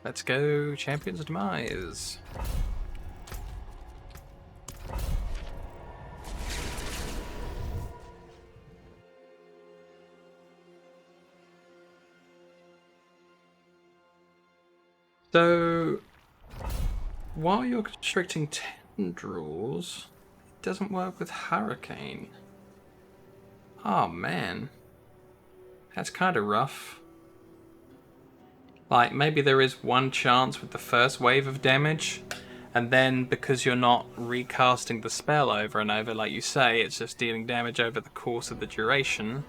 Let's go Champions of Demise. So, while you're constricting tendrils, it doesn't work with Hurricane. Oh man. That's kind of rough. Like, maybe there is one chance with the first wave of damage, and then because you're not recasting the spell over and over, like you say, it's just dealing damage over the course of the duration,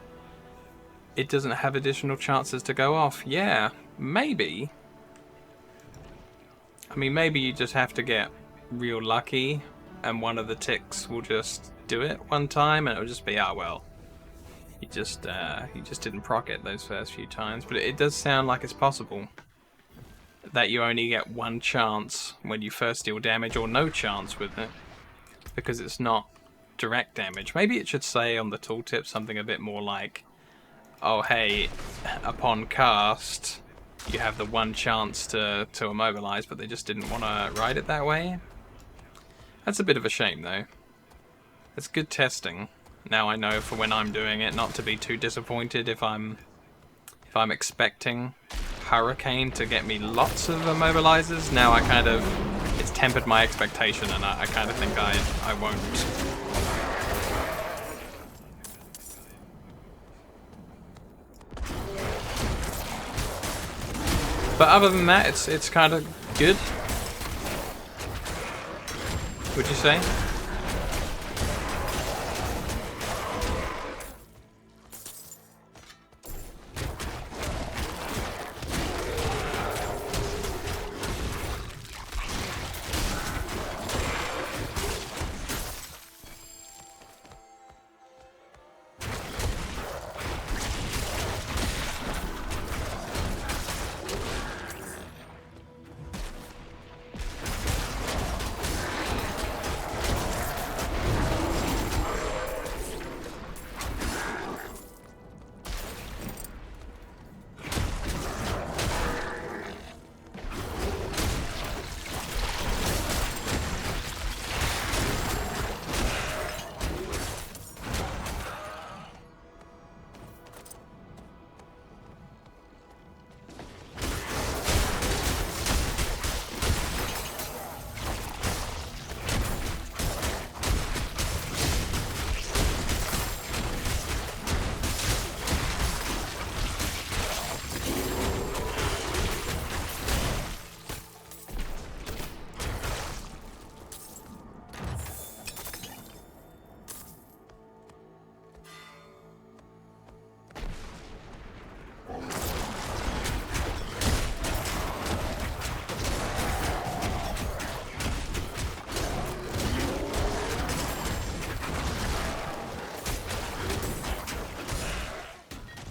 it doesn't have additional chances to go off. Yeah, maybe. I mean, maybe you just have to get real lucky, and one of the ticks will just do it one time, and it'll just be, ah, well, you just didn't proc it those first few times. But it does sound like it's possible that you only get one chance when you first deal damage, or no chance with it, because it's not direct damage. Maybe it should say on the tooltip something a bit more like, oh hey, upon cast you have the one chance to immobilize, but they just didn't want to write it that way. That's a bit of a shame though. It's good testing. Now I know for when I'm doing it not to be too disappointed if I'm expecting Hurricane to get me lots of immobilizers. Now I kind of, it's tempered my expectation, and I kind of think I won't. But other than that, it's kind of good. Would you say?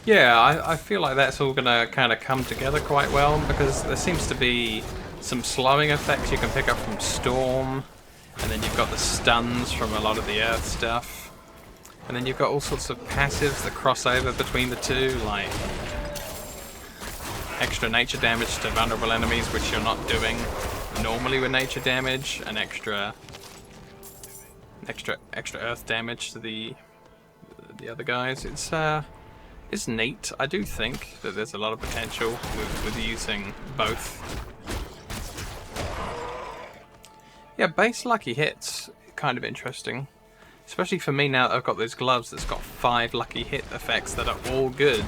Yeah, I feel like that's all going to kind of come together quite well, because there seems to be some slowing effects you can pick up from Storm, and then you've got the stuns from a lot of the Earth stuff, and then you've got all sorts of passives that cross over between the two, like extra nature damage to vulnerable enemies, which you're not doing normally with nature damage, and extra Earth damage to the other guys. It's neat. I do think that there's a lot of potential with using both. Yeah, base lucky hits, kind of interesting. Especially for me now that I've got those gloves that's got 5 lucky hit effects that are all good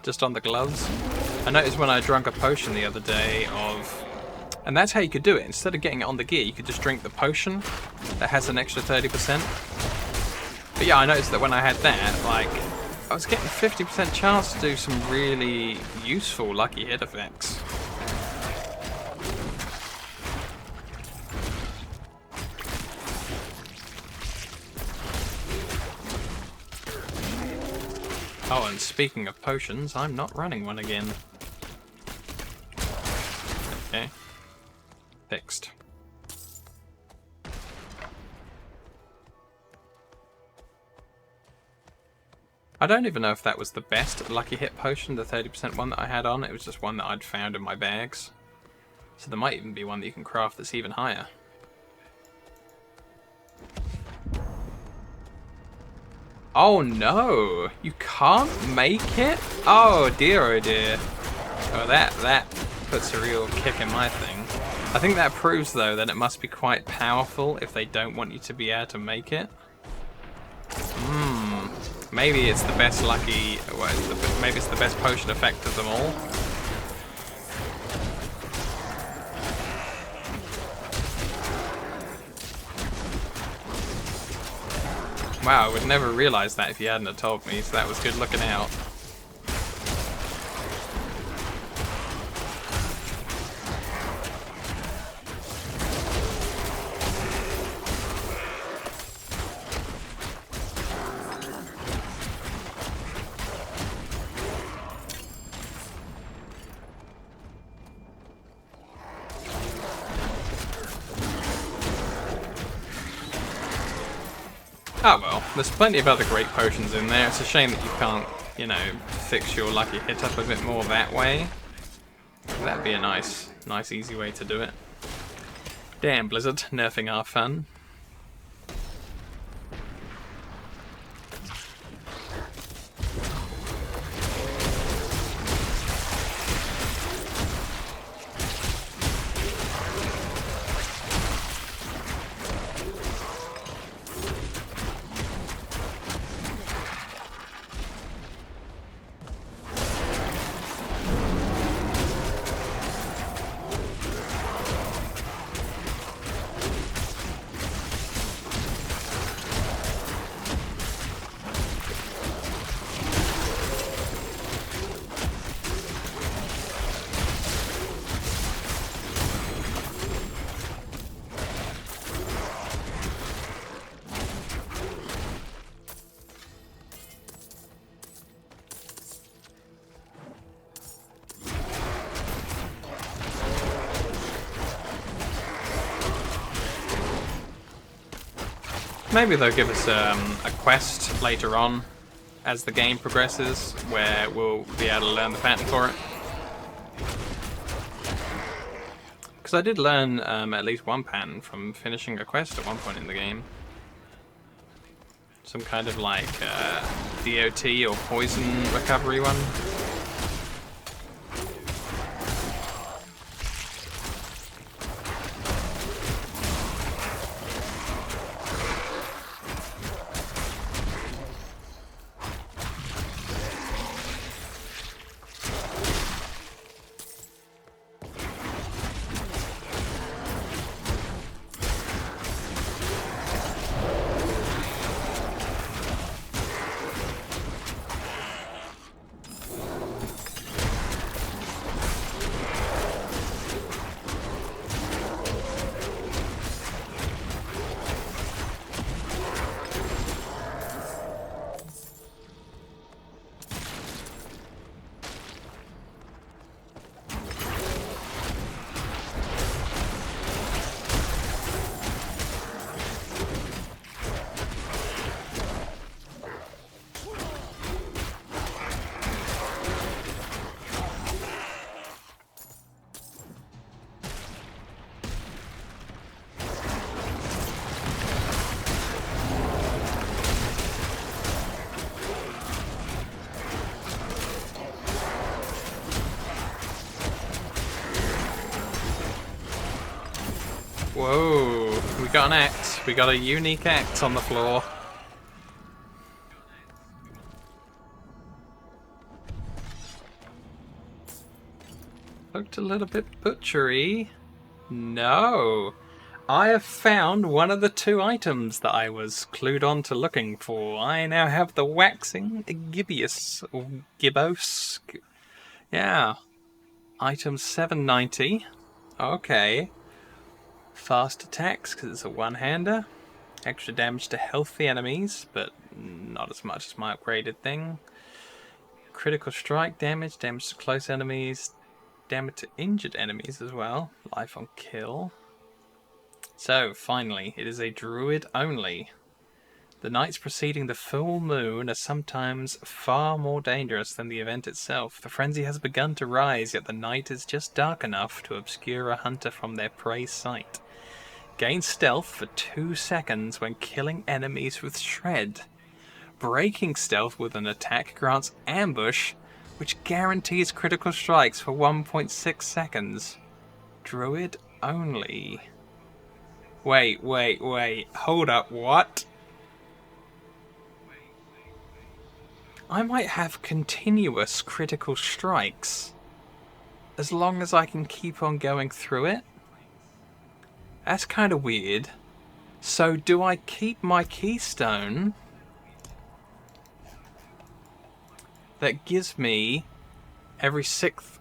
just on the gloves. I noticed when I drank a potion the other day of... And that's how you could do it. Instead of getting it on the gear, you could just drink the potion that has an extra 30%. But yeah, I noticed that when I had that, like, I was getting 50% chance to do some really useful lucky hit effects. Oh, and speaking of potions, I'm not running one again. Okay. Fixed. I don't even know if that was the best lucky hit potion, the 30% one that I had on. It was just one that I'd found in my bags. So there might even be one that you can craft that's even higher. Oh no! You can't make it? Oh dear, oh dear. Oh, that puts a real kick in my thing. I think that proves, though, that it must be quite powerful if they don't want you to be able to make it. Maybe it's the best lucky... Well, maybe it's the best potion effect of them all. Wow, I would never realise that if you hadn't have told me, so that was good looking out. Oh well, there's plenty of other great potions in there. It's a shame that you can't, you know, fix your lucky hit up a bit more that way. That'd be a nice easy way to do it. Damn Blizzard, nerfing our fun. Maybe they'll give us a quest later on as the game progresses where we'll be able to learn the pattern for it. Because I did learn at least one pattern from finishing a quest at one point in the game. Some kind of like DOT or poison recovery one. Whoa, we got an axe. We got a unique axe on the floor. Looked a little bit butchery. No. I have found one of the two items that I was clued on to looking for. I now have the waxing gibbous, or gibbous. Yeah. Item 790. Okay. Fast attacks, because it's a one-hander. Extra damage to healthy enemies, but not as much as my upgraded thing. Critical strike damage, damage to close enemies, damage to injured enemies as well. Life on kill. So, finally, it is a druid only. The nights preceding the full moon are sometimes far more dangerous than the event itself. The frenzy has begun to rise, yet the night is just dark enough to obscure a hunter from their prey's sight. Gain stealth for 2 seconds when killing enemies with shred. Breaking stealth with an attack grants ambush, which guarantees critical strikes for 1.6 seconds. Druid only. Wait. Hold up, what? I might have continuous critical strikes as long as I can keep on going through it. That's kind of weird. So do I keep my keystone that gives me every 6th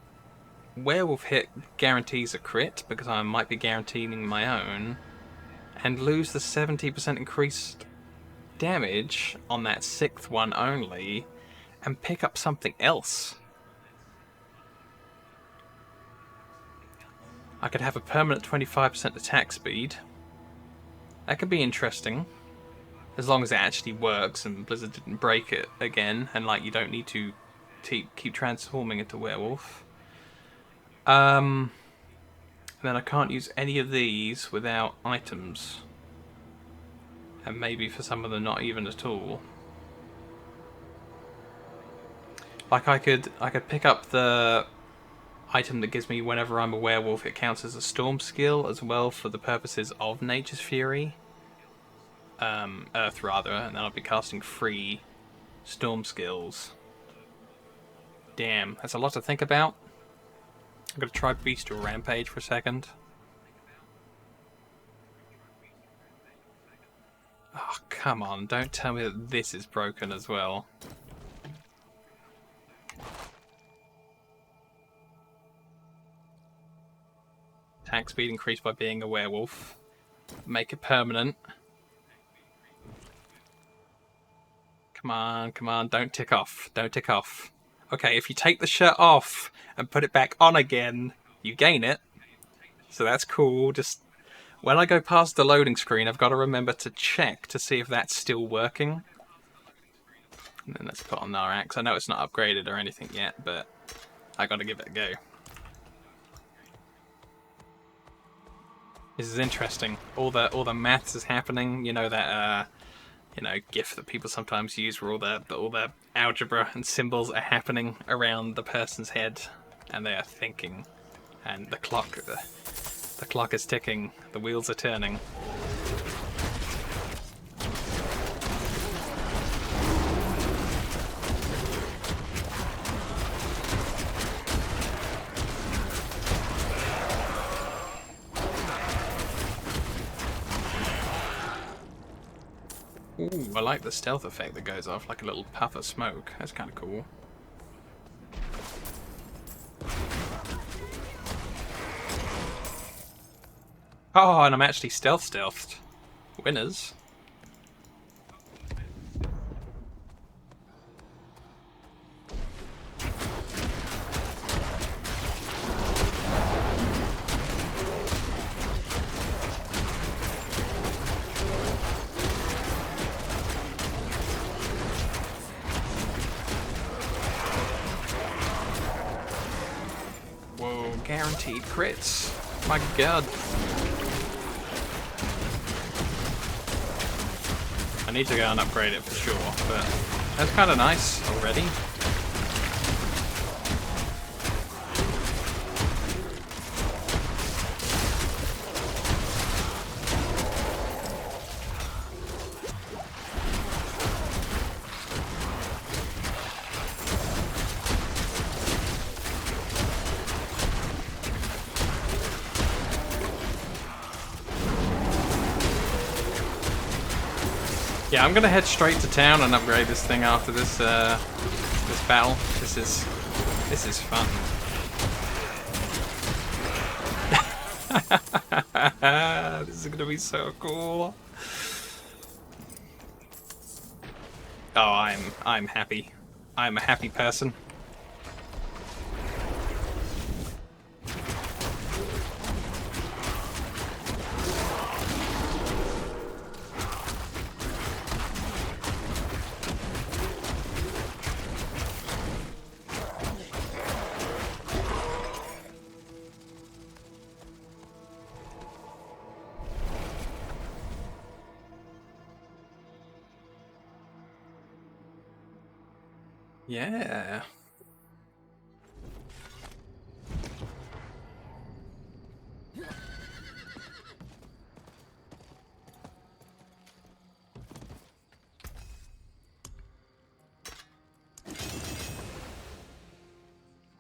werewolf hit guarantees a crit, because I might be guaranteeing my own, and lose the 70% increased damage on that 6th one only, and pick up something else? I could have a permanent 25% attack speed. That could be interesting, as long as it actually works and Blizzard didn't break it again, and like you don't need to keep transforming into werewolf. Then I can't use any of these without items, and maybe for some of them not even at all. Like I could pick up the item that gives me whenever I'm a werewolf it counts as a storm skill as well for the purposes of Nature's Fury. Earth rather, and then I'll be casting free storm skills. Damn, that's a lot to think about. I'm gonna try Bestial Rampage for a second. Oh, come on, don't tell me that this is broken as well. Attack speed increased by being a werewolf. Make it permanent. Come on, don't tick off. Don't tick off. Okay, if you take the shirt off and put it back on again, you gain it. So that's cool. Just when I go past the loading screen, I've got to remember to check to see if that's still working. And then let's put on our axe. I know it's not upgraded or anything yet, but I got to give it a go. This is interesting. All the maths is happening. You know that GIF that people sometimes use where all the algebra and symbols are happening around the person's head, and they are thinking, and the clock is ticking, the wheels are turning. Ooh, I like the stealth effect that goes off, like a little puff of smoke. That's kind of cool. Oh, and I'm actually stealthed. Winners. Guaranteed crits. My god. I need to go and upgrade it for sure, but that's kind of nice already. Yeah, I'm gonna head straight to town and upgrade this thing after this this battle. This is fun. This is gonna be so cool. Oh, I'm happy. I'm a happy person. Yeah.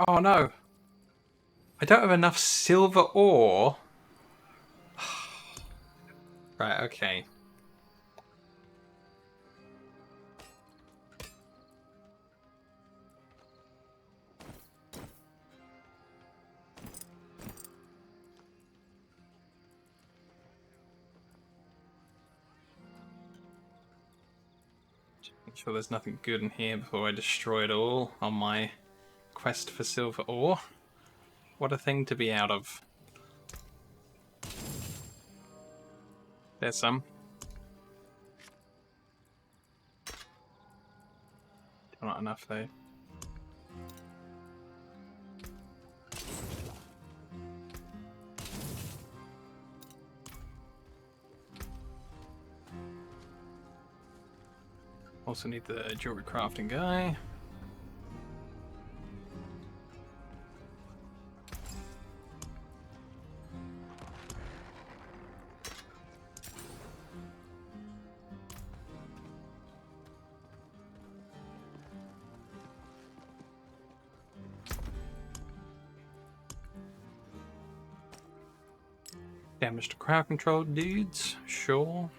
Oh no. I don't have enough silver ore. Right, okay. Make sure there's nothing good in here before I destroy it all on my quest for silver ore. What a thing to be out of. There's some. Not enough though. Also need the jewelry crafting guy. Damage to crowd control dudes, sure.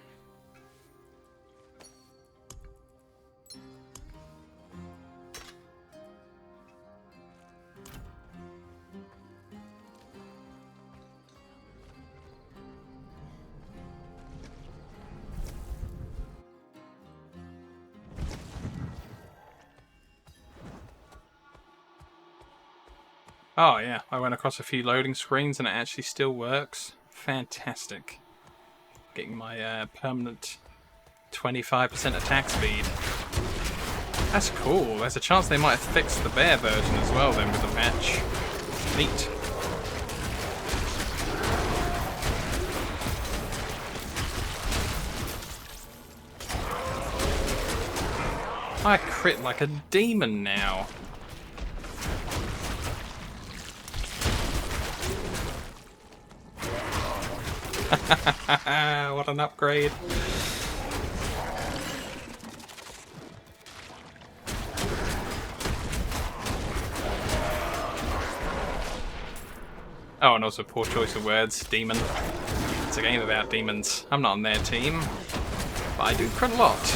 Oh yeah, I went across a few loading screens and it actually still works. Fantastic. Getting my permanent 25% attack speed. That's cool. There's a chance they might have fixed the bear version as well then with the patch. Neat. I crit like a demon now. What an upgrade. Oh, and also poor choice of words, demon. It's a game about demons. I'm not on their team, but I do crit a lot.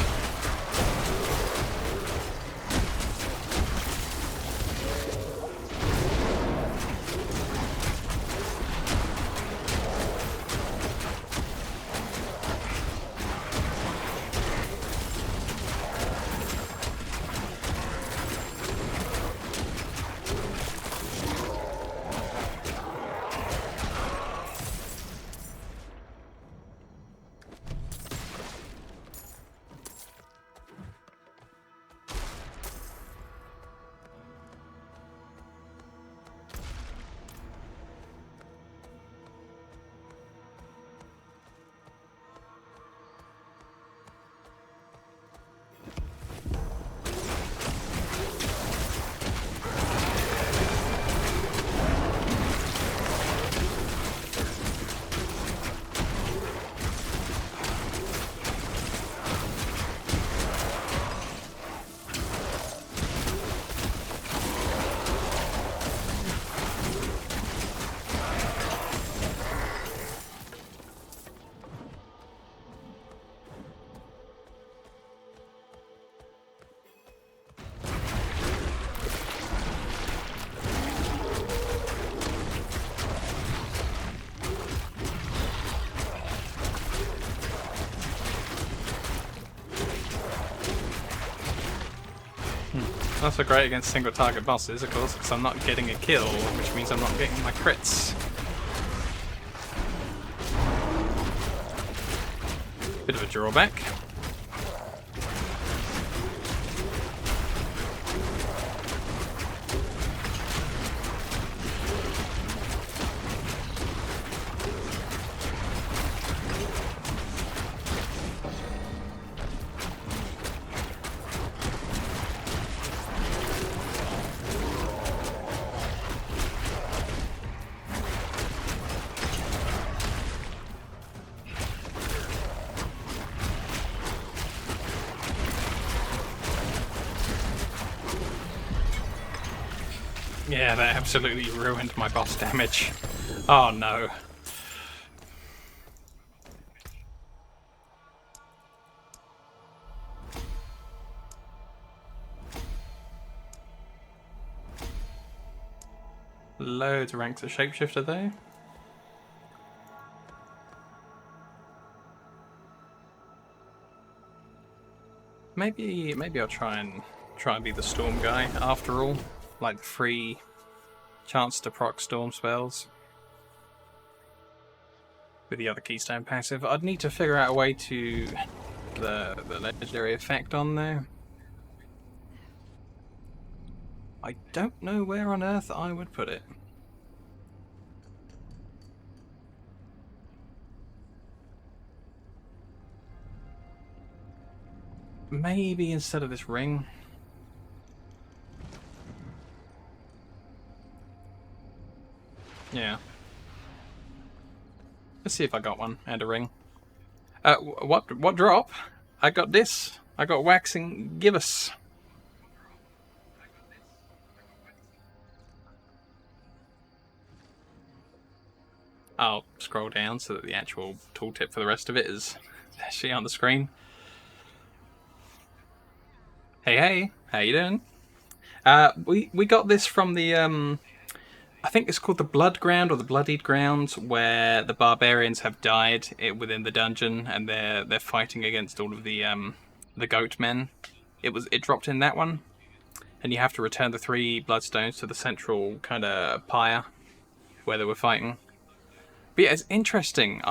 That's so great against single target bosses, of course, because I'm not getting a kill, which means I'm not getting my crits. Bit of a drawback. Yeah, that absolutely ruined my boss damage. Oh no. Loads of ranks of shapeshifter though. Maybe I'll try and be the storm guy after all. Like free chance to proc storm spells with the other keystone passive. I'd need to figure out a way to the legendary effect on there. I don't know where on earth I would put it. Maybe instead of this ring. Yeah. Let's see if I got one and a ring. What drop? I got this. I got waxing gibbous. I'll scroll down so that the actual tooltip for the rest of it is actually on the screen. Hey, how you doing? We got this from the I think it's called the Blood Ground or the Bloodied Ground, where the barbarians have died within the dungeon and they're fighting against all of the goat men. It dropped in that one, and you have to return the 3 bloodstones to the central kind of pyre where they were fighting. But yeah, it's interesting.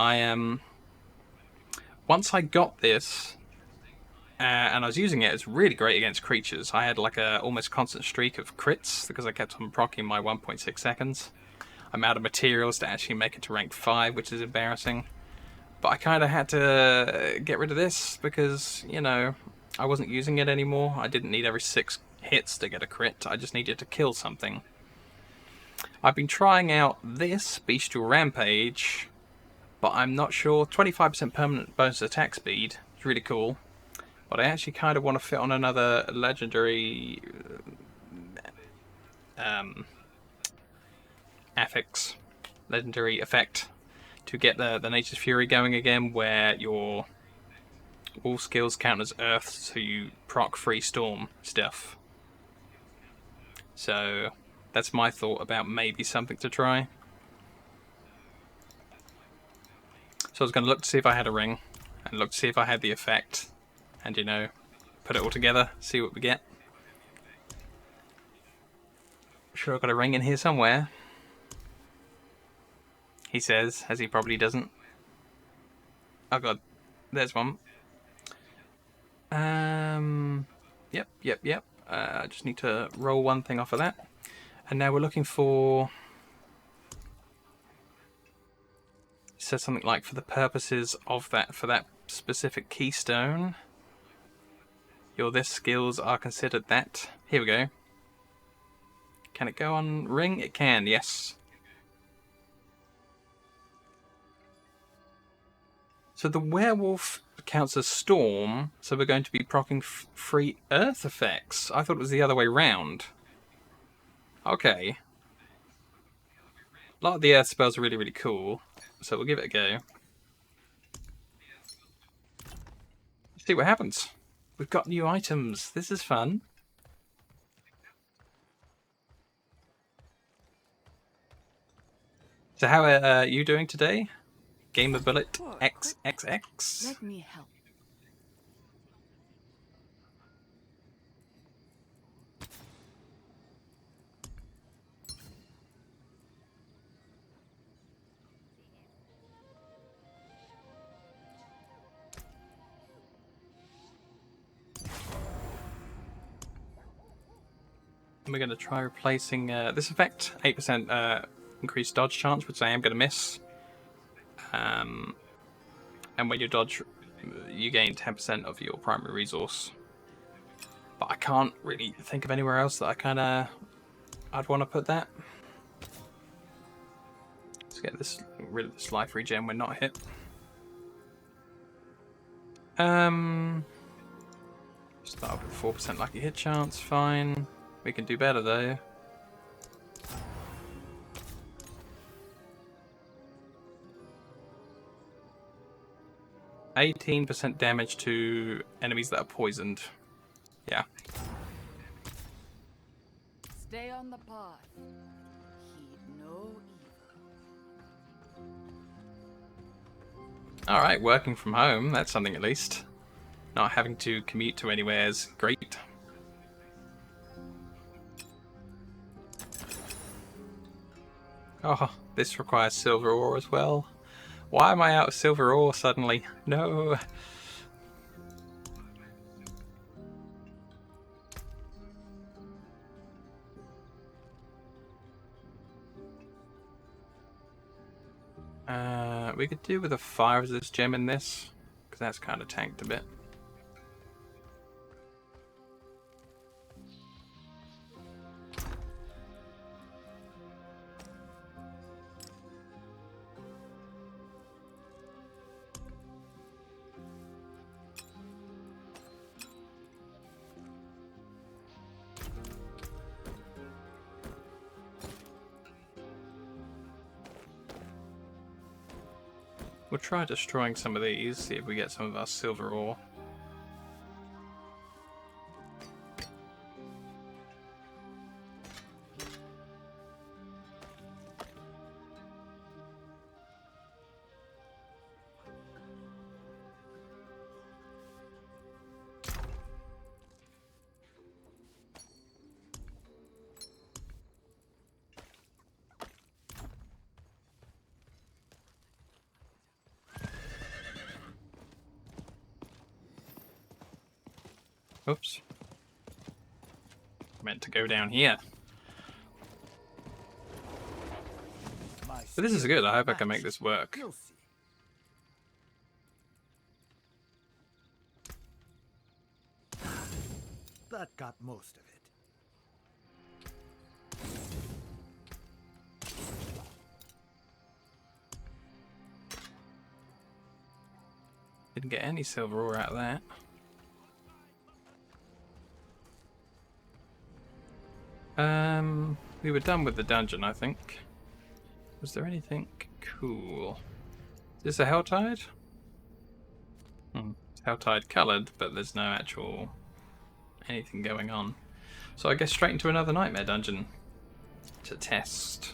Once I got this, and I was using it, it's really great against creatures. I had like a almost constant streak of crits because I kept on proccing my 1.6 seconds. I'm out of materials to actually make it to rank 5, which is embarrassing. But I kind of had to get rid of this because, you know, I wasn't using it anymore. I didn't need every 6 hits to get a crit. I just needed to kill something. I've been trying out this Bestial Rampage, but I'm not sure. 25% permanent bonus attack speed. It's really cool. But I actually kind of want to fit on another legendary affix, legendary effect to get the Nature's Fury going again, where your all skills count as earth, so you proc free storm stuff. So that's my thought about maybe something to try. So I was going to look to see if I had a ring, and look to see if I had the effect, and you know, put it all together, see what we get. Sure, I've got a ring in here somewhere. He says, as he probably doesn't. Oh god, there's one. Yep. I just need to roll one thing off of that. And now we're looking for... It says something like, for the purposes of that, for that specific keystone, your this skills are considered that. Here we go. Can it go on ring? It can, yes. So the werewolf counts as storm, so we're going to be proccing free earth effects. I thought it was the other way round. Okay. A lot of the earth spells are really, really cool, so we'll give it a go. Let's see what happens. We've got new items. This is fun. So how are you doing today? Gamer Bullet XXX. Let me help. We're going to try replacing this effect, 8% increased dodge chance, which I am going to miss. And when you dodge, you gain 10% of your primary resource. But I can't really think of anywhere else that I'd want to put that. Let's get rid of this life regen when not hit. Start with 4% lucky hit chance, fine. We can do better though. 18% damage to enemies that are poisoned. Yeah. Stay on the path. Heed no evil. Alright, working from home, that's something at least. Not having to commute to anywhere is great. Oh, this requires silver ore as well. Why am I out of silver ore suddenly? No. We could do with a fire resist gem in this, because that's kind of tanked a bit. We'll try destroying some of these, see if we get some of our silver ore. Oops. Meant to go down here. But this is good, I hope I can make this work. That got most of it. Didn't get any silver ore out of that. We were done with the dungeon, I think. Was there anything cool? Is this a Helltide? It's Helltide coloured, but there's no actual anything going on. So I guess straight into another nightmare dungeon to test.